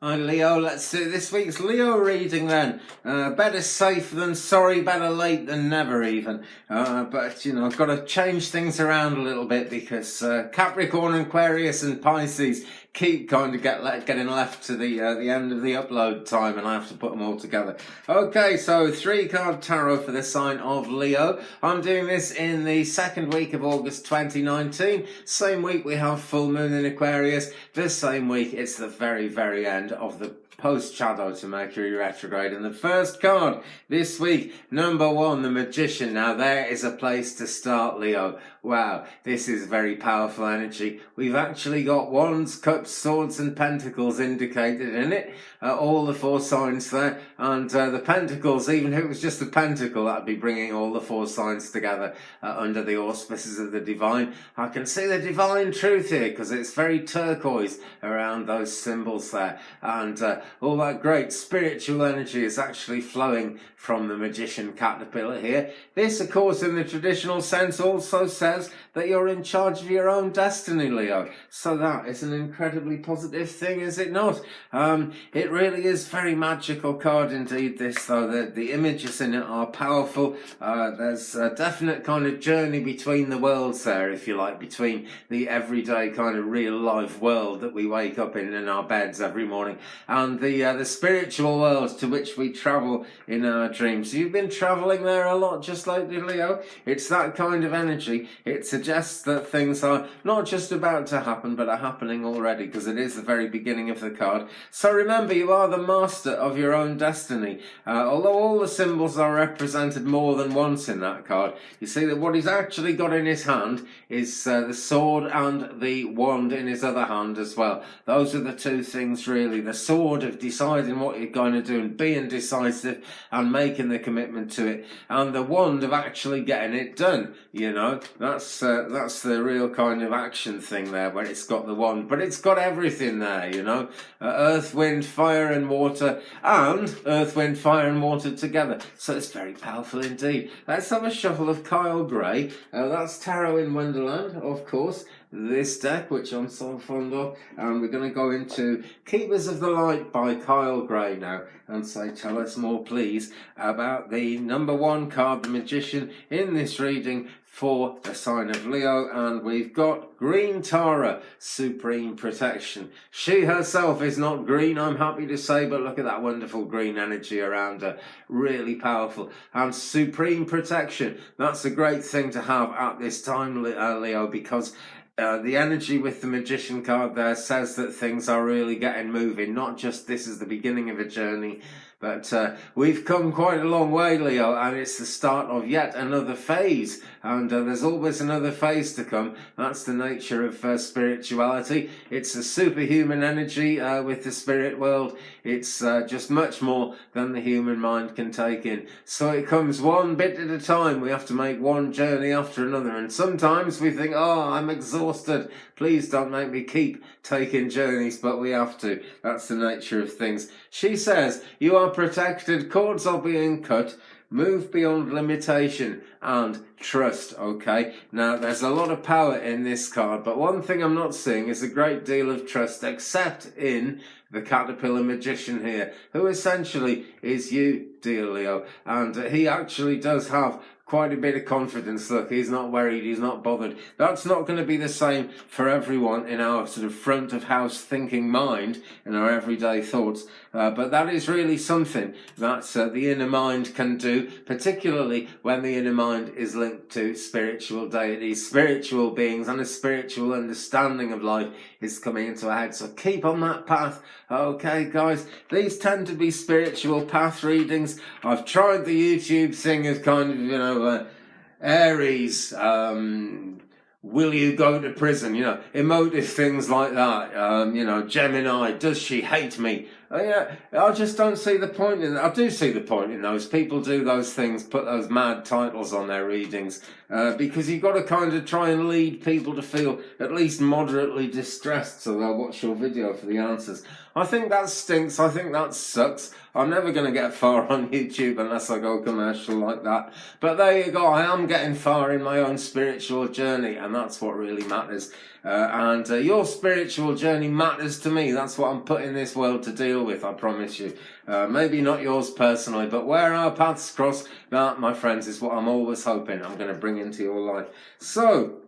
Hi Leo, let's do this week's Leo reading then. Better safe than sorry, better late than never even. But you know, I've got to change things around a little bit because Capricorn, Aquarius and Pisces keep kind of getting left to the end of the upload time, and I have to put them all together. Okay, so 3-card tarot for the sign of Leo. I'm doing this in the second week of August 2019. Same week we have full moon in Aquarius. This same week it's the very end of the post-shadow to Mercury retrograde. And the first card this week, number 1, the Magician. Now there is a place to start, Leo. Wow, this is very powerful energy. We've actually got Wands, Cups, Swords and Pentacles indicated in it. All the 4 signs there. And the Pentacles, even if it was just a pentacle, that'd be bringing all the 4 signs together under the auspices of the divine. I can see the divine truth here because it's very turquoise around those symbols there. And all that great spiritual energy is actually flowing from the Magician caterpillar here. This, of course, in the traditional sense also says that you're in charge of your own destiny, Leo. So that is an incredibly positive thing, is it not? It really is very magical card indeed, this, though. The images in it are powerful. There's a definite kind of journey between the worlds there, if you like, between the everyday kind of real life world that we wake up in our beds every morning and the spiritual world to which we travel in our dreams. You've been travelling there a lot just lately, Leo. It's that kind of energy. It suggests that things are not just about to happen, but are happening already, because it is the very beginning of the card. So remember, you are the master of your own destiny. Although all the symbols are represented more than once in that card, you see that what he's actually got in his hand is the sword and the wand in his other hand as well. Those are the 2 things really. The sword of deciding what you're going to do and being decisive and making the commitment to it, and the wand of actually getting it done. You know, that's the real kind of action thing there, where it's got the wand, but it's got everything there, you know. Earth, wind, fire and water, and earth, wind, fire and water together. So it's very powerful indeed. Let's have a shuffle of Kyle Gray. That's Tarot in Wonderland, of course, this deck, which I'm so fond of. And we're going to go into Keepers of the Light by Kyle Gray now and say, tell us more please about the number 1 card, the Magician, in this reading for the sign of Leo. And we've got Green Tara, Supreme Protection. She herself is not green, I'm happy to say, but look at that wonderful green energy around her. Really powerful. And Supreme Protection, that's a great thing to have at this time, Leo, because the energy with the Magician card there says that things are really getting moving, not just this is the beginning of a journey, but we've come quite a long way, Leo, and it's the start of yet another phase, and there's always another phase to come. That's the nature of spirituality. It's a superhuman energy with the spirit world. It's just much more than the human mind can take in. So it comes one bit at a time. We have to make one journey after another, and sometimes we think, oh, I'm exhausted. Please don't make me keep taking journeys, but we have to. That's the nature of things. She says, you are protected, cords are being cut, move beyond limitation and trust. Okay, now there's a lot of power in this card, but one thing I'm not seeing is a great deal of trust, except in the Caterpillar Magician here, who essentially is you, dear Leo, and he actually does have quite a bit of confidence. Look, he's not worried, he's not bothered. That's not going to be the same for everyone in our sort of front of house thinking mind, in our everyday thoughts, but that is really something that the inner mind can do, particularly when the inner mind is linked to spiritual deities, spiritual beings, and a spiritual understanding of life is coming into a head. So keep on that path. Okay, guys, these tend to be spiritual path readings. I've tried the YouTube thing as kind of, you know, Aries, will you go to prison? You know, emotive things like that. You know, Gemini, does she hate me? Yeah, I just don't see the point in that. I do see the point in those. People do those things, put those mad titles on their readings, because you've got to kind of try and lead people to feel at least moderately distressed so they'll watch your video for the answers. I think that stinks. I think that sucks. I'm never going to get far on YouTube unless I go commercial like that. But there you go. I am getting far in my own spiritual journey, and that's what really matters. and your spiritual journey matters to me. That's what I'm put in this world to deal with, I promise you. Maybe not yours personally, but where our paths cross, that, my friends, is what I'm always hoping I'm going to bring into your life. So,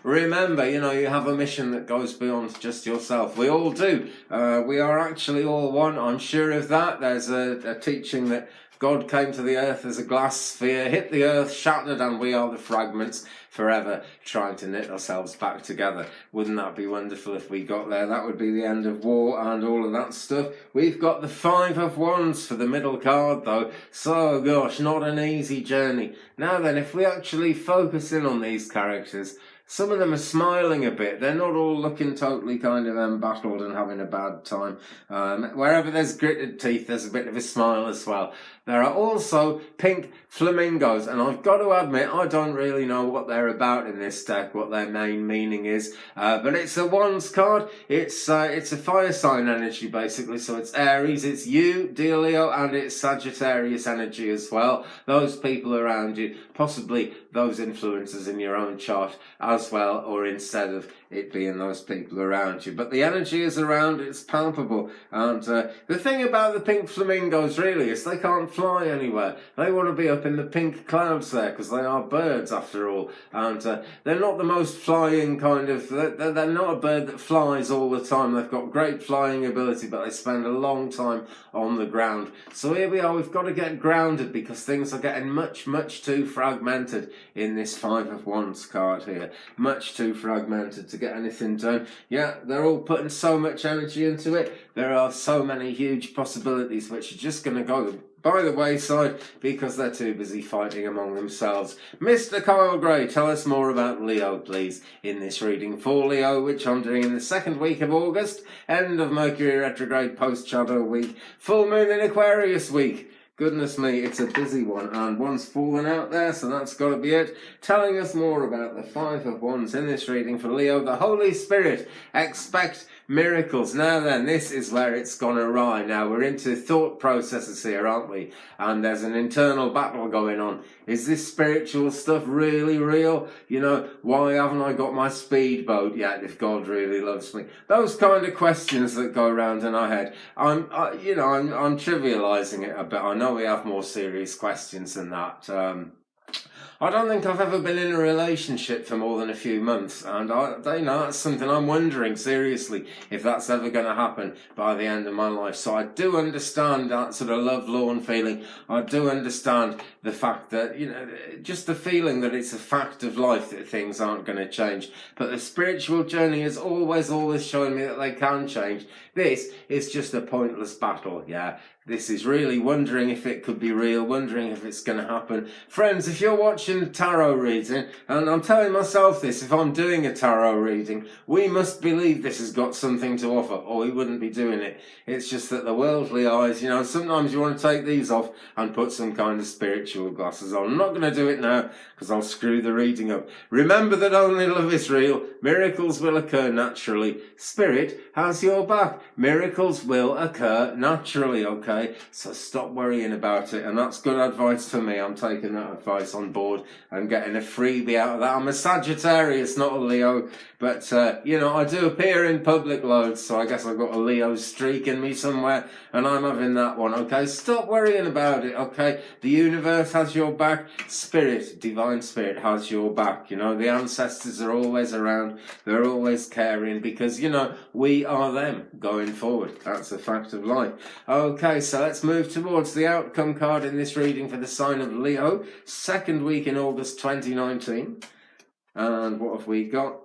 remember, you have a mission that goes beyond just yourself. We all do. We are actually all one. I'm sure of that. There's a teaching that God came to the earth as a glass sphere, hit the earth, shattered, and we are the fragments forever trying to knit ourselves back together. Wouldn't that be wonderful if we got there? That would be the end of war and all of that stuff. We've got the 5 of Wands for the middle card though. So gosh, not an easy journey. Now then, if we actually focus in on these characters, some of them are smiling a bit. They're not all looking totally kind of embattled and having a bad time. Wherever there's gritted teeth, there's a bit of a smile as well. There are also pink flamingos, and I've got to admit, I don't really know what they're about in this deck, what their main meaning is. But it's a Wands card. It's a fire sign energy, basically. So it's Aries, it's you, dear Leo, and it's Sagittarius energy as well. Those people around you, possibly those influences in your own chart as well, or instead of it being those people around you. But the energy is around, it's palpable. And the thing about the pink flamingos really is they can't fly anywhere. They want to be up in the pink clouds there because they are birds after all. And they're not the most flying kind of, they're not a bird that flies all the time. They've got great flying ability, but they spend a long time on the ground. So here we are, we've got to get grounded because things are getting much, much too fragmented in this 5 of Wands card here. Much too fragmented to get anything done. Yeah, they're all putting so much energy into it. There are so many huge possibilities which are just going to go by the wayside because they're too busy fighting among themselves. Mr. Kyle Gray, tell us more about Leo, please, in this reading for Leo, which I'm doing in the 2nd week of August, end of Mercury retrograde, post-shadow week, full moon in Aquarius week. Goodness me, it's a busy one, and one's fallen out there, so that's got to be it. Telling us more about the 5 of Wands in this reading for Leo, the Holy Spirit. Expect miracles. Now then, this is where it's gone awry. Now, we're into thought processes here, aren't we? And there's an internal battle going on. Is this spiritual stuff really real? Why haven't I got my speedboat yet if God really loves me? Those kind of questions that go around in our head. I'm trivializing it a bit. I know we have more serious questions than that. I don't think I've ever been in a relationship for more than a few months, and that's something I'm wondering seriously if that's ever going to happen by the end of my life. So I do understand that sort of lovelorn feeling. I do understand the fact that, just the feeling that it's a fact of life that things aren't going to change. But the spiritual journey has always shown me that they can change. This is just a pointless battle, yeah. This is really wondering if it could be real, wondering if it's going to happen. Friends, if you're watching tarot reading, and I'm telling myself this, if I'm doing a tarot reading, we must believe this has got something to offer, or we wouldn't be doing it. It's just that the worldly eyes, sometimes you want to take these off and put some kind of spiritual glasses on. I'm not going to do it now, because I'll screw the reading up. Remember that only love is real. Miracles will occur naturally. Spirit has your back. Miracles will occur naturally, okay? So stop worrying about it, and that's good advice to me. I'm taking that advice on board and getting a freebie out of that. I'm a Sagittarius, not a Leo, but I do appear in public loads, so I guess I've got a Leo streak in me somewhere, and I'm having that one, okay? Stop worrying about it, okay? The universe has your back. Spirit, divine spirit, has your back. The ancestors are always around. They're always caring because, we are them going forward. That's a fact of life. Okay, so let's move towards the outcome card in this reading for the sign of Leo, 2nd week in August 2019. And what have we got?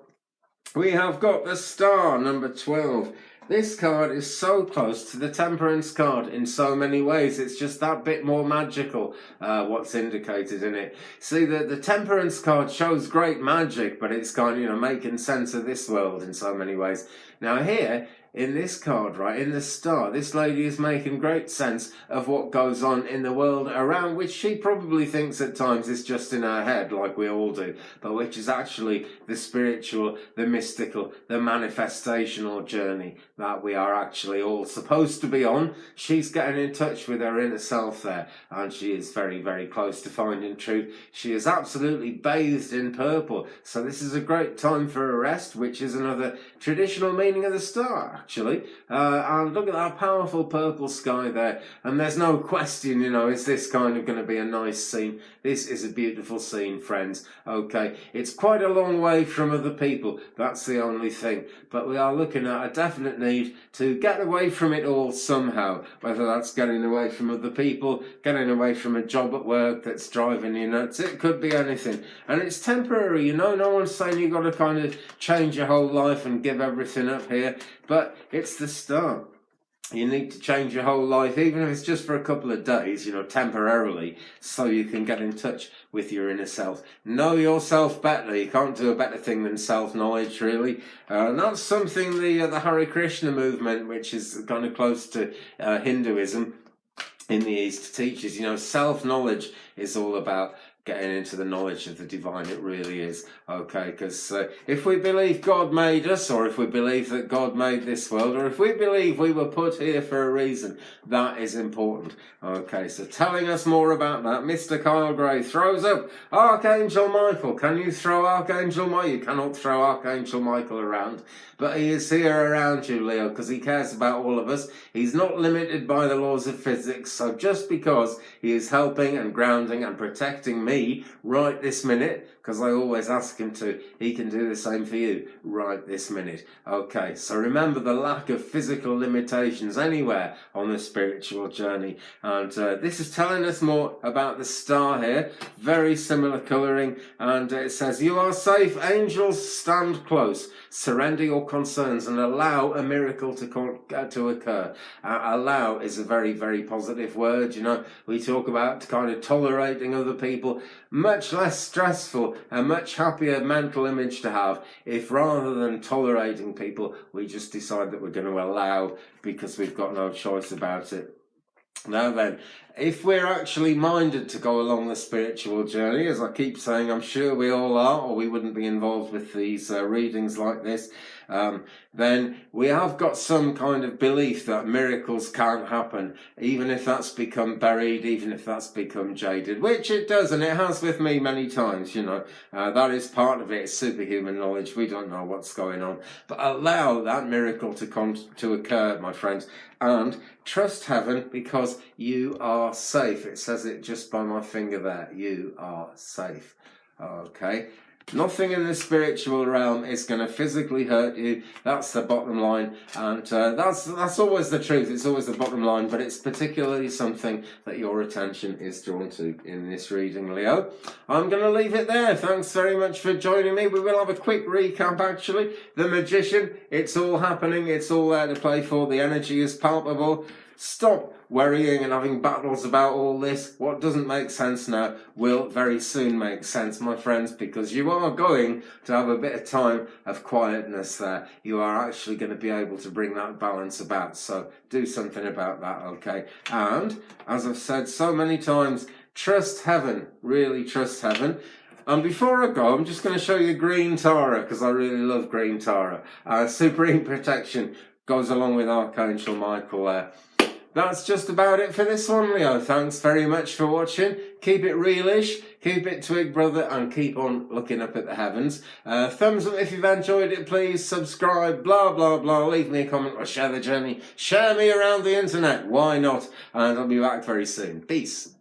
We have got the star, number 12. This card is so close to the Temperance card in so many ways. It's just that bit more magical, what's indicated in it. See, the Temperance card shows great magic, but it's kind of, making sense of this world in so many ways. Now here, in this card, right, in the star, this lady is making great sense of what goes on in the world around, which she probably thinks at times is just in her head, like we all do, but which is actually the spiritual, the mystical, the manifestational journey that we are actually all supposed to be on. She's getting in touch with her inner self there, and she is very, very close to finding truth. She is absolutely bathed in purple, so this is a great time for a rest, which is another traditional meaning of the star, actually. And look at that powerful purple sky there, and there's no question, you know, is this kind of going to be a nice scene? This is a beautiful scene, friends. Okay, it's quite a long way from other people, that's the only thing, but we are looking at a definite need to get away from it all somehow, whether that's getting away from other people, getting away from a job at work that's driving you nuts. It could be anything, and it's temporary, you know. No one's saying you've got to kind of change your whole life and give everything up here, but it's the start. You need to change your whole life, even if it's just for a couple of days, you know, temporarily, so you can get in touch with your inner self. Know yourself better. You can't do a better thing than self-knowledge, really. And that's something the Hare Krishna movement, which is kind of close to Hinduism in the East, teaches. You know, self-knowledge is all about getting into the knowledge of the divine. It really is. Okay, because if we believe God made us, or if we believe that God made this world, or if we believe we were put here for a reason, that is important. Okay, so telling us more about that, Mr. Kyle Gray throws up Archangel Michael. Can you throw Archangel Michael? You cannot throw Archangel Michael around, but he is here around you, Leo, because he cares about all of us. He's not limited by the laws of physics, so just because he is helping and grounding and protecting me right this minute, because I always ask him to, he can do the same for you right this minute. Okay, so remember the lack of physical limitations anywhere on the spiritual journey. And this is telling us more about the star here. Very similar colouring. And it says, you are safe, angels stand close. Surrender your concerns and allow a miracle to occur. Allow is a very, very positive word. You know, we talk about kind of tolerating other people. Much less stressful, a much happier mental image to have if rather than tolerating people, we just decide that we're going to allow because we've got no choice about it. Now then, if we're actually minded to go along the spiritual journey, as I keep saying, I'm sure we all are, or we wouldn't be involved with these readings like this, then we have got some kind of belief that miracles can't happen, even if that's become buried, even if that's become jaded, which it does, and it has with me many times, you know. That is part of it, it's superhuman knowledge, we don't know what's going on, but allow that miracle to occur, my friends, and trust heaven because you are safe. It says it just by my finger there, you are safe. Okay. Nothing in the spiritual realm is going to physically hurt you. That's the bottom line, and that's always the truth. It's always the bottom line, but it's particularly something that your attention is drawn to in this reading, Leo. I'm going to leave it there. Thanks very much for joining me. We will have a quick recap, actually. The Magician, it's all happening. It's all there to play for. The energy is palpable. Stop worrying and having battles about all this. What doesn't make sense now will very soon make sense, my friends, because you are going to have a bit of time of quietness there. You are actually going to be able to bring that balance about, so do something about that, okay? And, as I've said so many times, trust heaven, really trust heaven. And before I go, I'm just going to show you green Tara, because I really love green Tara. Supreme protection goes along with Archangel Michael there. That's just about it for this one, Leo. Thanks very much for watching. Keep it realish, keep it Twig, brother, and keep on looking up at the heavens. Thumbs up if you've enjoyed it, please. Subscribe, blah, blah, blah. Leave me a comment or share the journey. Share me around the internet. Why not? And I'll be back very soon. Peace.